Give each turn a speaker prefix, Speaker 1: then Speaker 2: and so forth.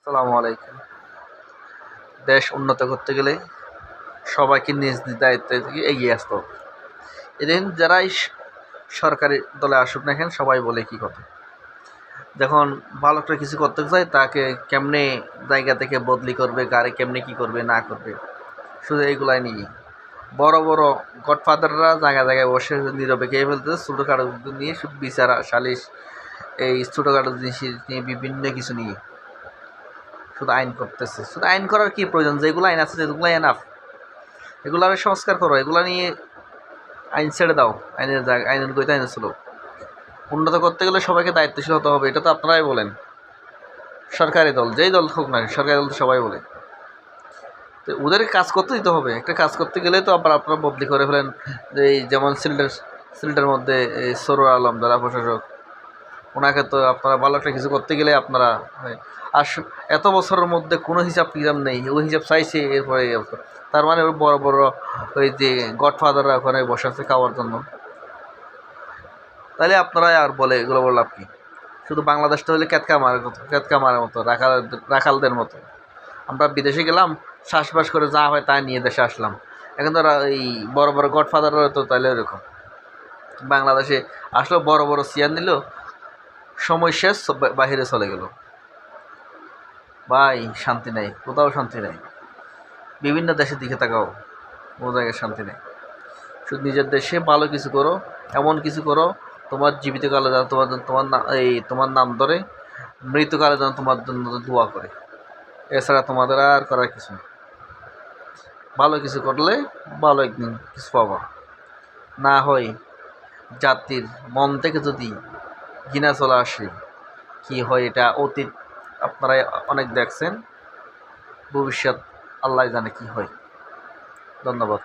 Speaker 1: আসসালামু আলাইকুম। দেশ উন্নত করতে গেলে সবাইকে নিজ নিজ দায়িত্বে থেকে এগিয়ে আসতে হবে। এদিন যারাই সরকারি দলে আসুক না কেন সবাই বলে কি কথা, যখন ভালো একটা কিছু করতে চায় তাকে কেমনে জায়গা থেকে বদলি করবে, গাড়ি কেমনে কি করবে না করবে, শুধু এইগুলাই নিয়ে বড় বড় গডফাদাররা জায়গায় জায়গায় বসে নীরবে খেয়ে ফেলতেছে। ছোটোখাটো নিয়ে শুধু বিচার সালিশ, এই ছোটোখাটো জিনিস নিয়ে বিভিন্ন কিছু নিয়ে শুধু আইন করতেছে। শুধু আইন করার কি প্রয়োজন? যেগুলো আইন আছে যেগুলো এনাফ, এগুলো আরো সংস্কার করো, এগুলো নিয়ে আইন ছেড়ে দাও। আইনের গইতে আইনে ছিল। উন্নত করতে গেলে সবাইকে দায়িত্বশীল হতে হবে, এটা তো আপনারাই বলেন। সরকারি দল যেই দল হোক না, সরকারি দল তো সবাই বলে। তো ওদেরকে কাজ করতে দিতে হবে। একটা কাজ করতে গেলে তো আবার আপনারা বদলি করে ফেলেন। এই যেমন সিলেটের মধ্যে এই সরোয়ার আলম যারা প্রশাসক, ওনাকে তো আপনারা ভালো একটা কিছু করতে গেলে আপনারা আর এত বছরের মধ্যে কোনো হিসাব টিসাব নেই, ওই হিসাব চাইছে এরপরে তার মানে ওই বড় বড় ওই যে গডফাদাররা ওখানে বসে আছে খাওয়ার জন্য। তাহলে আপনারা আর বলে এগুলো বলে লাভ কি? শুধু বাংলাদেশটা হলে ক্যাতকা মারার মতো রাখালদের মতো। আমরা বিদেশে গেলাম, চাষবাস করে যা হয় তাই নিয়ে দেশে আসলাম। এখন তো এই বড় বড় গডফাদাররা তো তাইলে এরকম। বাংলাদেশে আসলো বড় বড় চেয়ার নিল, সময় শেষ, বাহিরে চলে গেল। ভাই শান্তি নেই, কোথাও শান্তি নেই। বিভিন্ন দেশের দিকে তাকাও, কোনো জায়গায় শান্তি নেই। শুধু নিজের দেশে ভালো কিছু করো, এমন কিছু করো তোমার জীবিতকালে যেন তোমার নাম ধরে, মৃত্যুকালে যেন তোমার জন্য দোয়া করে। এছাড়া তোমাদের আর করার কিছু নেই। ভালো কিছু করলে ভালো একদিন কিছু পাবা। না হয় জাতির মন থেকে যদি ঘৃণা চলে আসে, কি হয় এটা অতীত আপনারা অনেক দেখছেন। ভবিষ্যৎ আল্লাহ জানে কি হয়। ধন্যবাদ।